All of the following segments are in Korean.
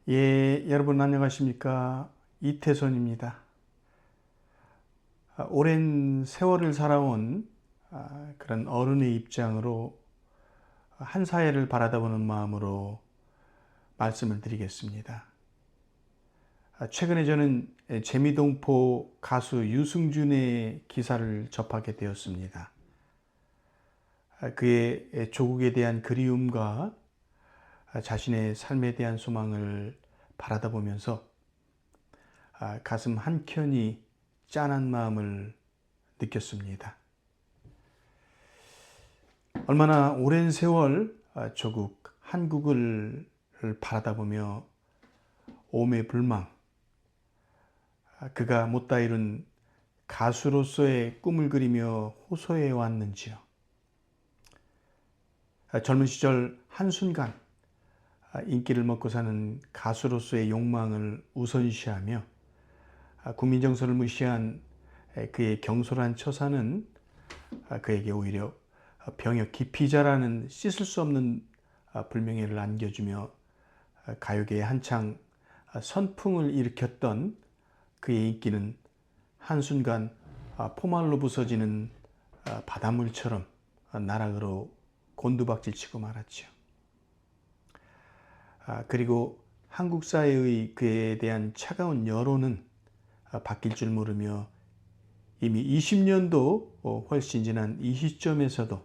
예, 여러분 안녕하십니까? 이태손입니다. 오랜 세월을 살아온 그런 어른의 입장으로 한 사회를 바라다보는 마음으로 말씀을 드리겠습니다. 최근에 저는 재미동포 가수 유승준의 기사를 접하게 되었습니다. 그의 조국에 대한 그리움과 자신의 삶에 대한 소망을 바라다 보면서 가슴 한켠이 짠한 마음을 느꼈습니다. 얼마나 오랜 세월 조국 한국을 바라다 보며 오매불망 그가 못다 이룬 가수로서의 꿈을 그리며 호소해 왔는지요. 젊은 시절 한순간 인기를 먹고 사는 가수로서의 욕망을 우선시하며 국민 정서를 무시한 그의 경솔한 처사는 그에게 오히려 병역 기피자라는 씻을 수 없는 불명예를 안겨주며 가요계에 한창 선풍을 일으켰던 그의 인기는 한순간 포말로 부서지는 바닷물처럼 나락으로 곤두박질치고 말았죠. 그리고 한국 사회의 그에 대한 차가운 여론은 바뀔 줄 모르며 이미 20년도 훨씬 지난 이 시점에서도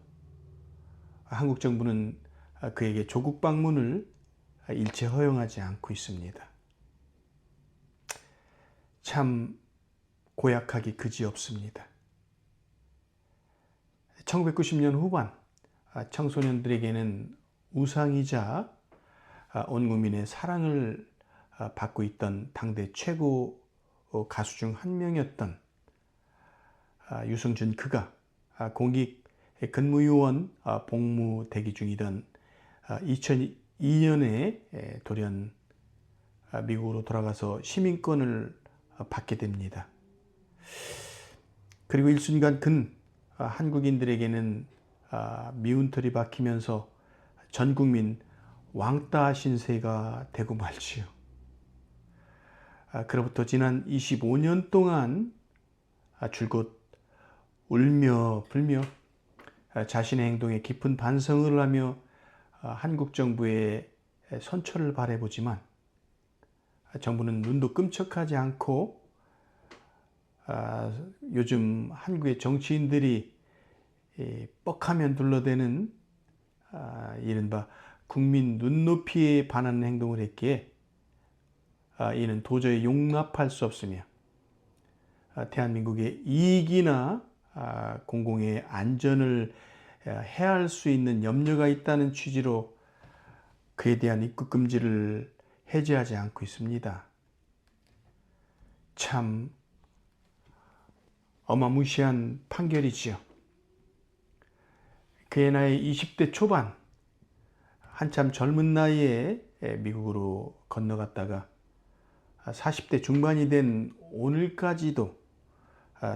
한국 정부는 그에게 조국 방문을 일체 허용하지 않고 있습니다. 참 고약하기 그지없습니다. 1990년 후반 청소년들에게는 우상이자 온 국민의 사랑을 받고 있던 당대 최고 가수 중 한 명이었던 유승준 그가 공익 근무요원 복무 대기 중이던 2002년에 돌연 미국으로 돌아가서 시민권을 받게 됩니다. 그리고 일순간 근 한국인들에게는 미운 털이 박히면서 전 국민 왕따 신세가 되고 말지요. 그로부터 지난 25년 동안 줄곧 울며 불며 자신의 행동에 깊은 반성을 하며 한국 정부의 선처를 바라보지만 정부는 눈도 끔찍하지 않고 요즘 한국의 정치인들이 뻑하면 둘러대는 이른바 국민 눈높이에 반하는 행동을 했기에 이는 도저히 용납할 수 없으며 대한민국의 이익이나 공공의 안전을 해할 수 있는 염려가 있다는 취지로 그에 대한 입국 금지를 해제하지 않고 있습니다. 참 어마무시한 판결이지요. 그의 나이 20대 초반, 한참 젊은 나이에 미국으로 건너갔다가 40대 중반이 된 오늘까지도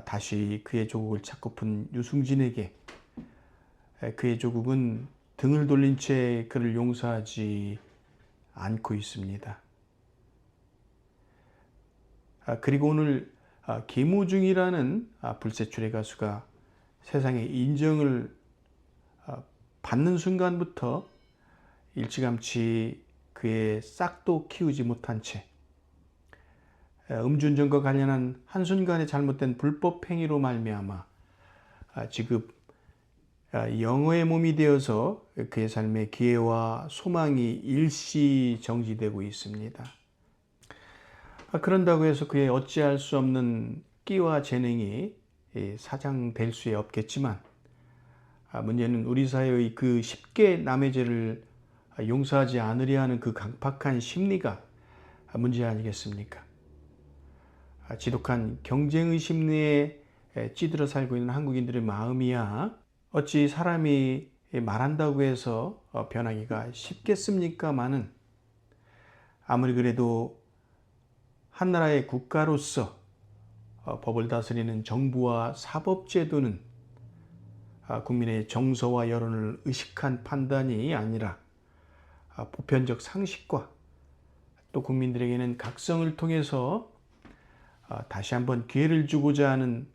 다시 그의 조국을 찾고픈 유승진에게 그의 조국은 등을 돌린 채 그를 용서하지 않고 있습니다. 그리고 오늘 김우중이라는 불세출의 가수가 세상의 인정을 받는 순간부터 일찌감치 그의 싹도 키우지 못한 채 음주운전과 관련한 한순간의 잘못된 불법 행위로 말미암아 지금 영어의 몸이 되어서 그의 삶의 기회와 소망이 일시 정지되고 있습니다. 그런다고 해서 그의 어찌할 수 없는 끼와 재능이 사장될 수 없겠지만 문제는 우리 사회의 그 쉽게 남의 죄를 용서하지 않으려 하는 그 강팍한 심리가 문제 아니겠습니까? 지독한 경쟁의 심리에 찌들어 살고 있는 한국인들의 마음이야 어찌 사람이 말한다고 해서 변하기가 쉽겠습니까마는 아무리 그래도 한나라의 국가로서 법을 다스리는 정부와 사법제도는 국민의 정서와 여론을 의식한 판단이 아니라 보편적 상식과 또 국민들에게는 각성을 통해서 다시 한번 기회를 주고자 하는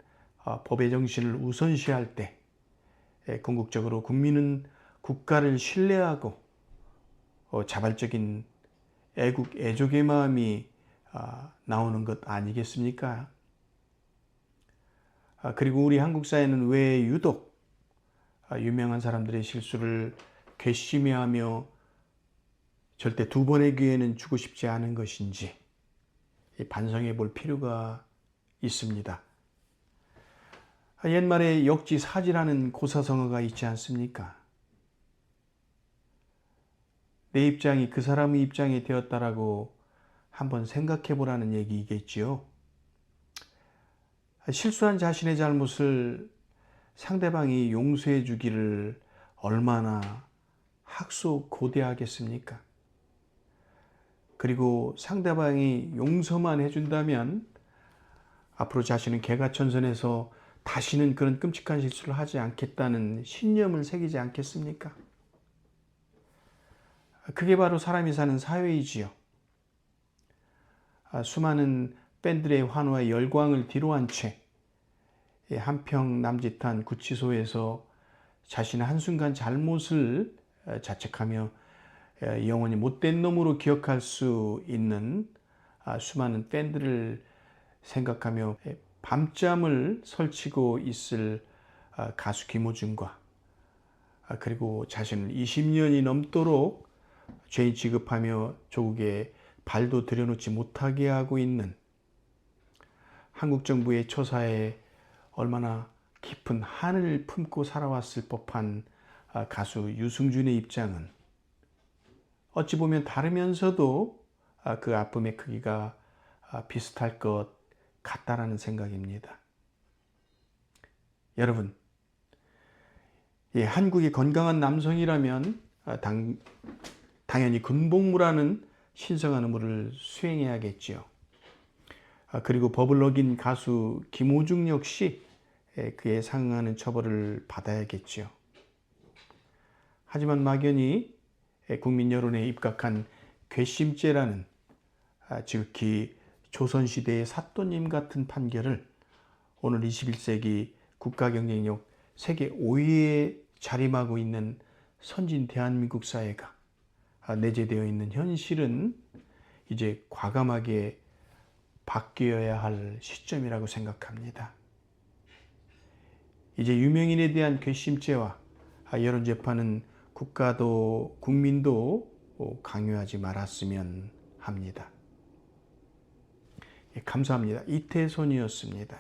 법의 정신을 우선시할 때 궁극적으로 국민은 국가를 신뢰하고 자발적인 애국, 애족의 마음이 나오는 것 아니겠습니까? 그리고 우리 한국 사회는 왜 유독 유명한 사람들의 실수를 괘씸해하며 절대 두 번의 기회는 주고 싶지 않은 것인지 반성해 볼 필요가 있습니다. 옛말에 역지사지라는 고사성어가 있지 않습니까? 내 입장이 그 사람의 입장이 되었다라고 한번 생각해 보라는 얘기겠지요. 실수한 자신의 잘못을 상대방이 용서해 주기를 얼마나 학수고대하겠습니까? 그리고 상대방이 용서만 해준다면 앞으로 자신은 개가천선해서 다시는 그런 끔찍한 실수를 하지 않겠다는 신념을 새기지 않겠습니까? 그게 바로 사람이 사는 사회이지요. 수많은 팬들의 환호와 열광을 뒤로한 채 한평 남짓한 구치소에서 자신의 한순간 잘못을 자책하며 영원히 못된 놈으로 기억할 수 있는 수많은 팬들을 생각하며 밤잠을 설치고 있을 가수 김호중과 그리고 자신을 20년이 넘도록 죄인 취급하며 조국에 발도 들여놓지 못하게 하고 있는 한국 정부의 처사에 얼마나 깊은 한을 품고 살아왔을 법한 가수 유승준의 입장은 어찌 보면 다르면서도 그 아픔의 크기가 비슷할 것 같다라는 생각입니다. 여러분, 한국이 건강한 남성이라면 당연히 군복무라는 신성한 의무를 수행해야겠지요. 그리고 법을 어긴 가수 김호중 역시 그에 상응하는 처벌을 받아야겠지요. 하지만 막연히 국민 여론에 입각한 괘씸죄라는 지극히 조선시대의 사또님 같은 판결을 오늘 21세기 국가경쟁력 세계 5위에 자림하고 있는 선진 대한민국 사회가 내재되어 있는 현실은 이제 과감하게 바뀌어야 할 시점이라고 생각합니다. 이제 유명인에 대한 괘씸죄와 여론재판은 국가도 국민도 강요하지 말았으면 합니다. 감사합니다. 이태손이었습니다.